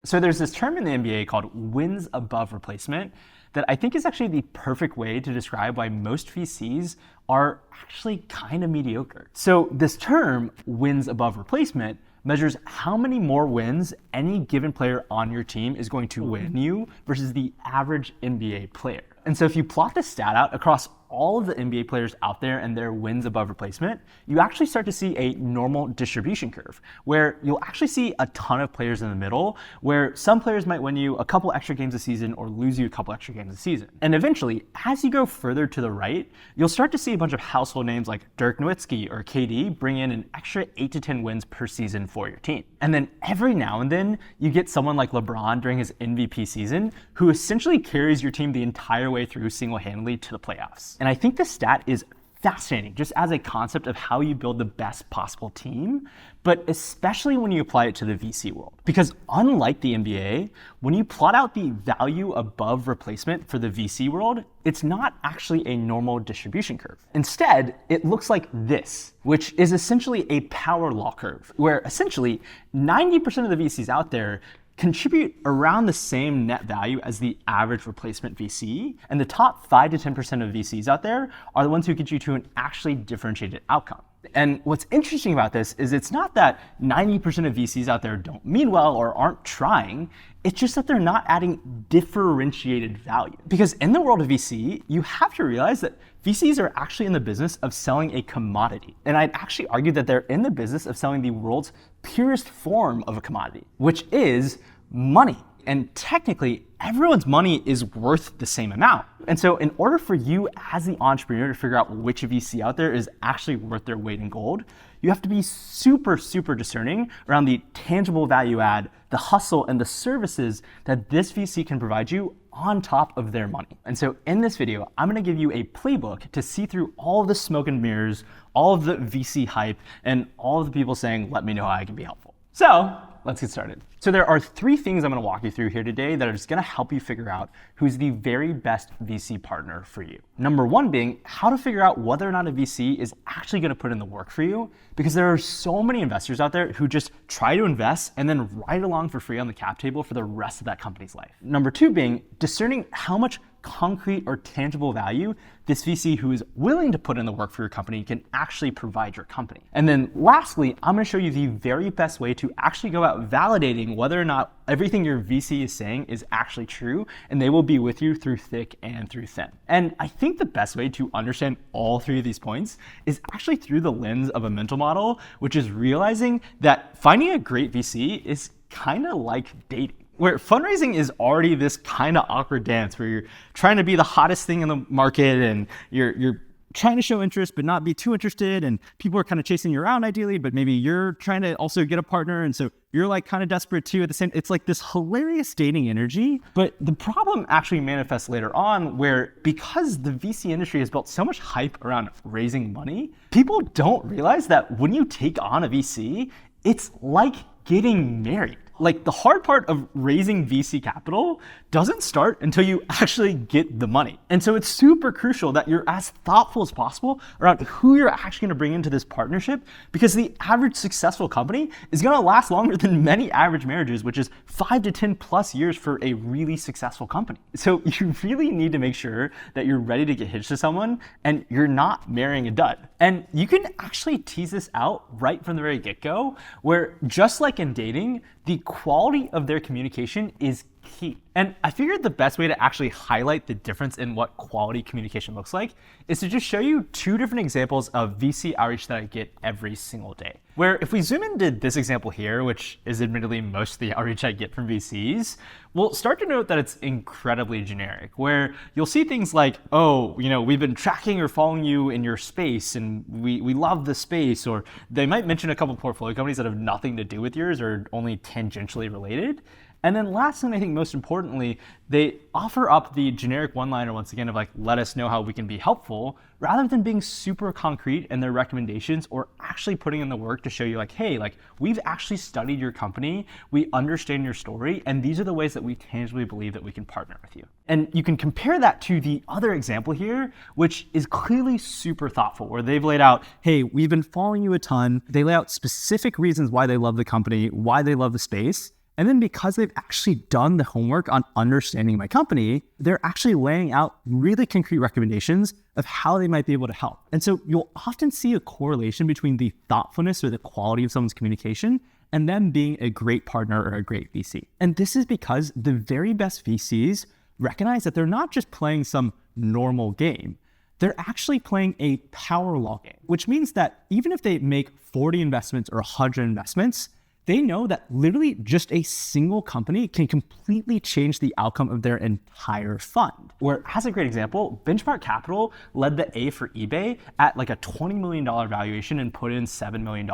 So there's this term in the NBA called wins above replacement that I think is actually the perfect way to describe why most VCs are actually kind of mediocre. So this term, wins above replacement, measures how many more wins any given player on your team is going to win you versus the average NBA player. And so if you plot this stat out across all of the NBA players out there and their wins above replacement, you actually start to see a normal distribution curve where you'll actually see a ton of players in the middle where some players might win you a couple extra games a season or lose you a couple extra games a season. And eventually, as you go further to the right, you'll start to see a bunch of household names like Dirk Nowitzki or KD bring in an extra 8 to 10 wins per season for your team. And then every now and then, you get someone like LeBron during his MVP season who essentially carries your team the entire way through single-handedly to the playoffs. And I think this stat is fascinating just as a concept of how you build the best possible team, but especially when you apply it to the VC world. Because unlike the NBA, when you plot out the value above replacement for the VC world, it's not actually a normal distribution curve. Instead, it looks like this, which is essentially a power law curve, where essentially 90% of the VCs out there contribute around the same net value as the average replacement VC, and the top 5 to 10% of VCs out there are the ones who get you to an actually differentiated outcome. And what's interesting about this is it's not that 90% of VCs out there don't mean well or aren't trying, it's just that they're not adding differentiated value. Because in the world of VC, you have to realize that VCs are actually in the business of selling a commodity. And I'd actually argue that they're in the business of selling the world's purest form of a commodity, which is money. And technically, everyone's money is worth the same amount. And so in order for you as the entrepreneur to figure out which VC out there is actually worth their weight in gold, you have to be super, super discerning around the tangible value add, the hustle, and the services that this VC can provide you on top of their money. And so in this video, I'm gonna give you a playbook to see through all of the smoke and mirrors, all of the VC hype, and all of the people saying, let me know how I can be helpful. So let's get started. So there are 3 things I'm gonna walk you through here today that are just gonna help you figure out who's the very best VC partner for you. Number 1 being how to figure out whether or not a VC is actually gonna put in the work for you, because there are so many investors out there who just try to invest and then ride along for free on the cap table for the rest of that company's life. Number 2 being discerning how much concrete or tangible value this VC who is willing to put in the work for your company can actually provide your company. And then lastly, I'm gonna show you the very best way to actually go out validating whether or not everything your VC is saying is actually true, and they will be with you through thick and through thin. And I think the best way to understand all 3 of these points is actually through the lens of a mental model, which is realizing that finding a great VC is kind of like dating, where fundraising is already this kind of awkward dance where you're trying to be the hottest thing in the market and you're trying to show interest but not be too interested, and people are kind of chasing you around ideally, but maybe you're trying to also get a partner, and so you're like kind of desperate too at the same. It's like this hilarious dating energy, but the problem actually manifests later on where, because the VC industry has built so much hype around raising money, people don't realize that when you take on a VC, it's like getting married. Like, the hard part of raising VC capital doesn't start until you actually get the money. And so it's super crucial that you're as thoughtful as possible around who you're actually gonna bring into this partnership, because the average successful company is gonna last longer than many average marriages, which is 5 to 10 plus years for a really successful company. So you really need to make sure that you're ready to get hitched to someone and you're not marrying a dud. And you can actually tease this out right from the very get-go, where just like in dating, the quality of their communication is key. And I figured the best way to actually highlight the difference in what quality communication looks like is to just show you 2 different examples of VC outreach that I get every single day. Where if we zoom into this example here, which is admittedly most of the outreach I get from VCs, we'll start to note that it's incredibly generic, where you'll see things like, oh, we've been tracking or following you in your space and we love the space, or they might mention a couple portfolio companies that have nothing to do with yours or only tangentially related. And then last, and I think most importantly, they offer up the generic one-liner once again of like, let us know how we can be helpful, rather than being super concrete in their recommendations or actually putting in the work to show you like, hey, like, we've actually studied your company, we understand your story, and these are the ways that we tangibly believe that we can partner with you. And you can compare that to the other example here, which is clearly super thoughtful, where they've laid out, hey, we've been following you a ton. They lay out specific reasons why they love the company, why they love the space. And then because they've actually done the homework on understanding my company, they're actually laying out really concrete recommendations of how they might be able to help. And so you'll often see a correlation between the thoughtfulness or the quality of someone's communication and them being a great partner or a great VC. And this is because the very best VCs recognize that they're not just playing some normal game. They're actually playing a power law game, which means that even if they make 40 investments or 100 investments, they know that literally just a single company can completely change the outcome of their entire fund. Where, as a great example, Benchmark Capital led the A for eBay at like a $20 million valuation and put in $7 million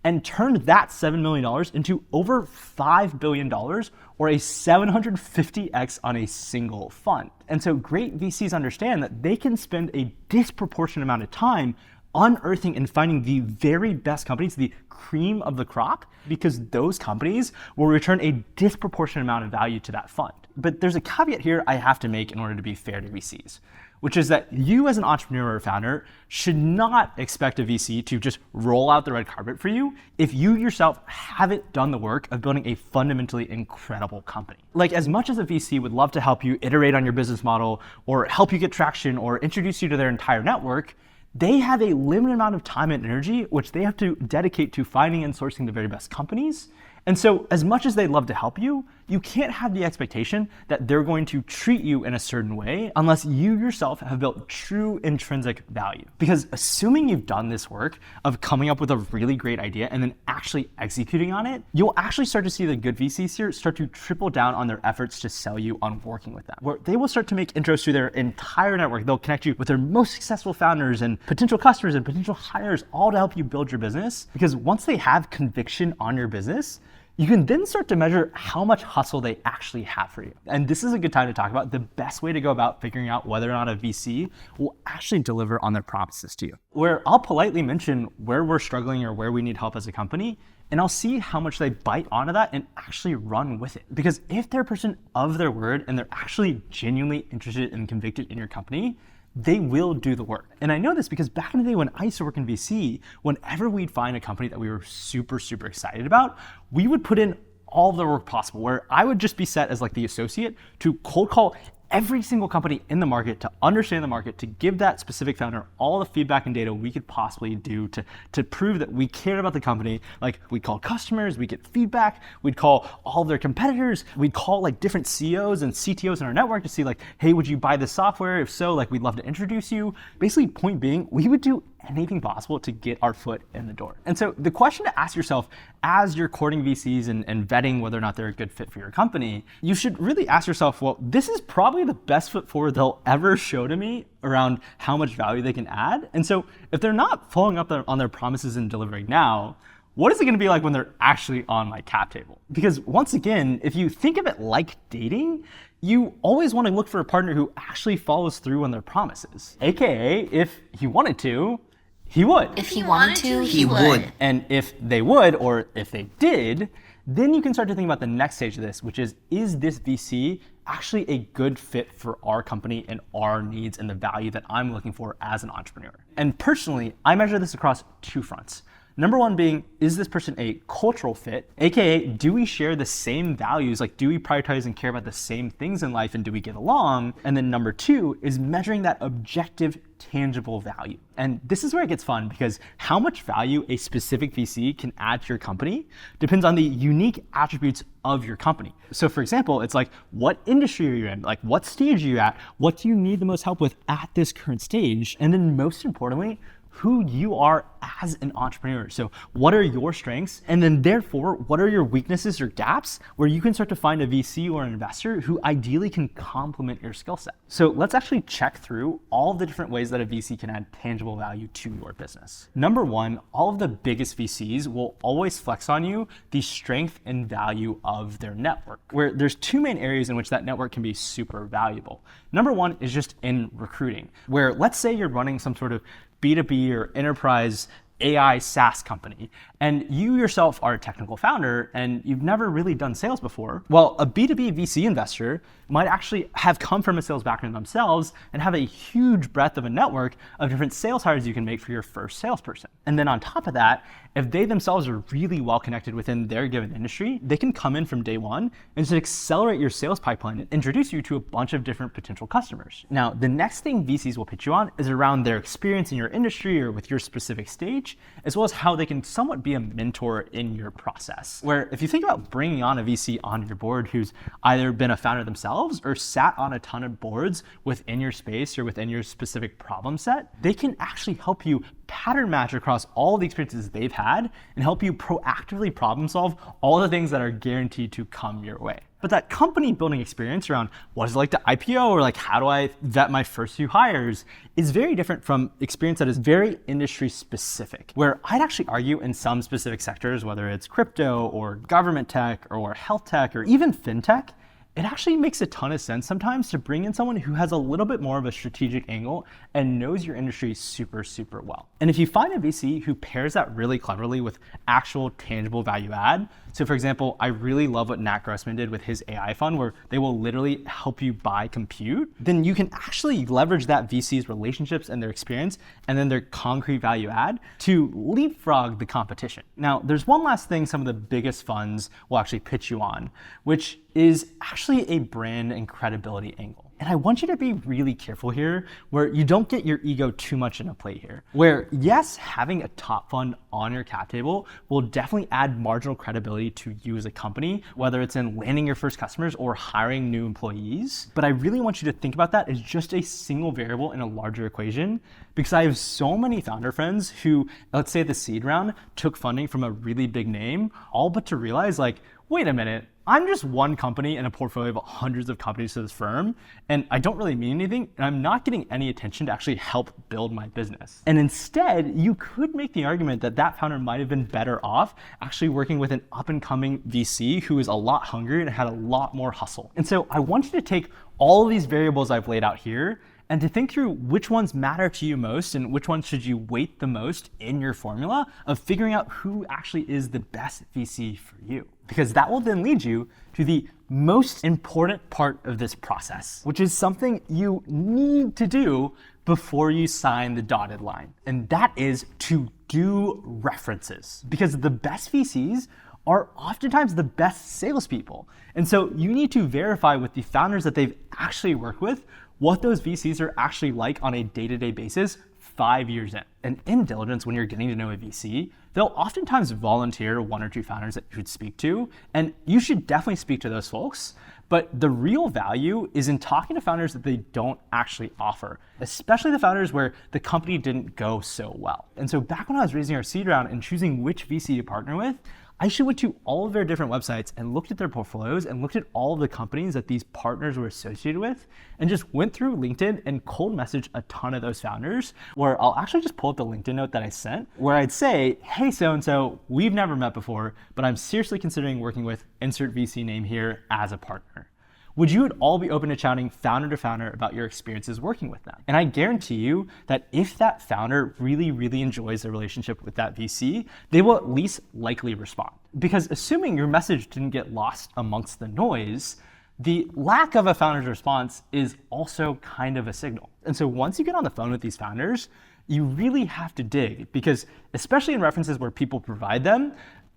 and turned that $7 million into over $5 billion or a 750x on a single fund. And so great VCs understand that they can spend a disproportionate amount of time unearthing and finding the very best companies, the cream of the crop, because those companies will return a disproportionate amount of value to that fund. But there's a caveat here I have to make in order to be fair to VCs, which is that you as an entrepreneur or founder should not expect a VC to just roll out the red carpet for you if you yourself haven't done the work of building a fundamentally incredible company. Like, as much as a VC would love to help you iterate on your business model or help you get traction or introduce you to their entire network, they have a limited amount of time and energy which they have to dedicate to finding and sourcing the very best companies. And so as much as they'd love to help you, you can't have the expectation that they're going to treat you in a certain way unless you yourself have built true intrinsic value. Because assuming you've done this work of coming up with a really great idea and then actually executing on it, you'll actually start to see the good VCs here start to triple down on their efforts to sell you on working with them, where they will start to make intros to their entire network. They'll connect you with their most successful founders and potential customers and potential hires, all to help you build your business. Because once they have conviction on your business, you can then start to measure how much hustle they actually have for you. And this is a good time to talk about the best way to go about figuring out whether or not a VC will actually deliver on their promises to you. Where I'll politely mention where we're struggling or where we need help as a company, and I'll see how much they bite onto that and actually run with it. Because if they're a person of their word and they're actually genuinely interested and convicted in your company, they will do the work. And I know this because back in the day when I used to work in VC, whenever we'd find a company that we were super, super excited about, we would put in all the work possible, where I would just be set as like the associate to cold call every single company in the market, to understand the market, to give that specific founder all the feedback and data we could possibly do to prove that we cared about the company. Like, we'd call customers, we'd get feedback, we'd call all their competitors, we'd call like different CEOs and CTOs in our network to see like, hey, would you buy this software? If so, like, we'd love to introduce you. Basically, point being, we would do anything possible to get our foot in the door. And so the question to ask yourself as you're courting VCs and vetting whether or not they're a good fit for your company, you should really ask yourself, well, this is probably the best foot forward they'll ever show to me around how much value they can add. And so if they're not following up on their promises and delivering now, what is it going to be like when they're actually on my cap table? Because once again, if you think of it like dating, you always want to look for a partner who actually follows through on their promises. AKA, if he wanted to, he would. If he wanted to, he would. And if they would, or if they did, then you can start to think about the next stage of this, which is this VC actually a good fit for our company and our needs and the value that I'm looking for as an entrepreneur? And personally, I measure this across two fronts. Number one being, is this person a cultural fit? AKA, do we share the same values? Like, do we prioritize and care about the same things in life, and do we get along? And then number two is measuring that objective, tangible value. And this is where it gets fun, because how much value a specific VC can add to your company depends on the unique attributes of your company. So for example, it's like, what industry are you in? Like, what stage are you at? What do you need the most help with at this current stage? And then most importantly, who you are as an entrepreneur. So what are your strengths? And then therefore, what are your weaknesses or gaps where you can start to find a VC or an investor who ideally can complement your skill set? So let's actually check through all of the different ways that a VC can add tangible value to your business. Number one, all of the biggest VCs will always flex on you the strength and value of their network, where there's two main areas in which that network can be super valuable. Number one is just in recruiting, where let's say you're running some sort of B2B or enterprise AI SaaS company, and you yourself are a technical founder and you've never really done sales before, well, a B2B VC investor might actually have come from a sales background themselves and have a huge breadth of a network of different sales hires you can make for your first salesperson. And then on top of that, if they themselves are really well connected within their given industry, they can come in from day one and just accelerate your sales pipeline and introduce you to a bunch of different potential customers. Now, the next thing VCs will pitch you on is around their experience in your industry or with your specific stage, as well as how they can somewhat be a mentor in your process. Where if you think about bringing on a VC on your board who's either been a founder themselves or sat on a ton of boards within your space or within your specific problem set, they can actually help you pattern match across all the experiences they've had and help you proactively problem solve all the things that are guaranteed to come your way. But that company building experience around what is it like to IPO or like how do I vet my first few hires is very different from experience that is very industry specific, where I'd actually argue in some specific sectors, whether it's crypto or government tech or health tech or even fintech, it actually makes a ton of sense sometimes to bring in someone who has a little bit more of a strategic angle and knows your industry super, super well. And if you find a VC who pairs that really cleverly with actual tangible value add, so for example, I really love what Nat Grossman did with his AI fund, where they will literally help you buy compute, then you can actually leverage that VC's relationships and their experience and then their concrete value add to leapfrog the competition. Now, there's one last thing some of the biggest funds will actually pitch you on, which is actually a brand and credibility angle. And I want you to be really careful here where you don't get your ego too much in a play here. Where yes, having a top fund on your cap table will definitely add marginal credibility to you as a company, whether it's in landing your first customers or hiring new employees. But I really want you to think about that as just a single variable in a larger equation, because I have so many founder friends who, let's say the seed round, took funding from a really big name, all but to realize like, wait a minute, I'm just one company in a portfolio of hundreds of companies to this firm, and I don't really mean anything, and I'm not getting any attention to actually help build my business. And instead, you could make the argument that that founder might have been better off actually working with an up-and-coming VC who is a lot hungrier and had a lot more hustle. And so I want you to take all of these variables I've laid out here and to think through which ones matter to you most and which ones should you weight the most in your formula of figuring out who actually is the best VC for you. Because that will then lead you to the most important part of this process, which is something you need to do before you sign the dotted line. And that is to do references. Because the best VCs are oftentimes the best salespeople. And so you need to verify with the founders that they've actually worked with what those VCs are actually like on a day-to-day basis 5 years in. And in diligence, when you're getting to know a VC, they'll oftentimes volunteer one or two founders that you should speak to, and you should definitely speak to those folks. But the real value is in talking to founders that they don't actually offer, especially the founders where the company didn't go so well. And so back when I was raising our seed round and choosing which VC to partner with, I actually went to all of their different websites and looked at their portfolios and looked at all of the companies that these partners were associated with and just went through LinkedIn and cold messaged a ton of those founders, where I'll actually just pull up the LinkedIn note that I sent where I'd say, hey, so-and-so, we've never met before, but I'm seriously considering working with insert VC name here as a partner. Would you at all be open to chatting founder to founder about your experiences working with them? And I guarantee you that if that founder really, really enjoys the relationship with that VC, they will at least likely respond. Because assuming your message didn't get lost amongst the noise, the lack of a founder's response is also kind of a signal. And so once you get on the phone with these founders, you really have to dig, because especially in references where people provide them,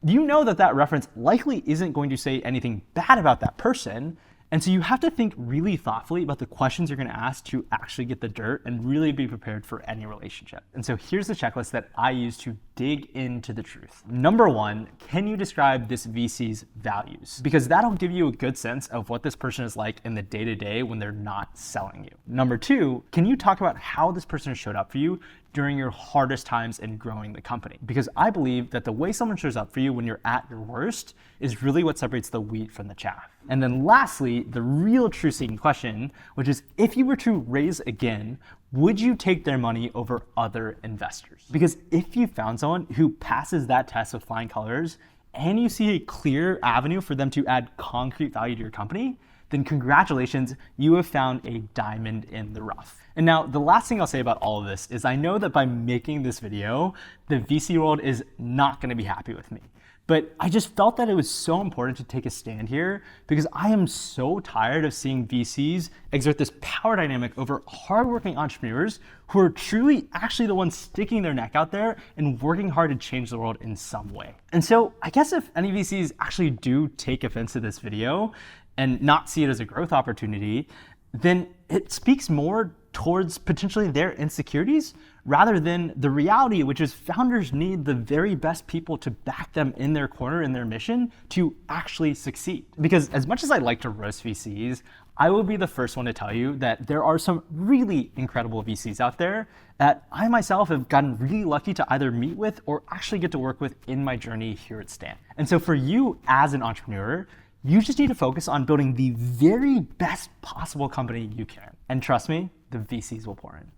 you know that that reference likely isn't going to say anything bad about that person. And so you have to think really thoughtfully about the questions you're going to ask to actually get the dirt and really be prepared for any relationship. And so here's the checklist that I use to dig into the truth. Number one, can you describe this VC's values? Because that'll give you a good sense of what this person is like in the day-to-day when they're not selling you. Number two, can you talk about how this person showed up for you during your hardest times in growing the company? Because I believe that the way someone shows up for you when you're at your worst is really what separates the wheat from the chaff. And then lastly, the real truth-seeking question, which is if you were to raise again, would you take their money over other investors? Because if you found someone who passes that test with flying colors and you see a clear avenue for them to add concrete value to your company, then congratulations, you have found a diamond in the rough. And now the last thing I'll say about all of this is I know that by making this video, the VC world is not gonna be happy with me. But I just felt that it was so important to take a stand here because I am so tired of seeing VCs exert this power dynamic over hardworking entrepreneurs who are truly actually the ones sticking their neck out there and working hard to change the world in some way. And so I guess if any VCs actually do take offense to this video and not see it as a growth opportunity, then it speaks more towards potentially their insecurities rather than the reality, which is founders need the very best people to back them in their corner in their mission to actually succeed. Because as much as I like to roast VCs, I will be the first one to tell you that there are some really incredible VCs out there that I myself have gotten really lucky to either meet with or actually get to work with in my journey here at Stan. And so for you as an entrepreneur, you just need to focus on building the very best possible company you can. And trust me, the VCs will pour in.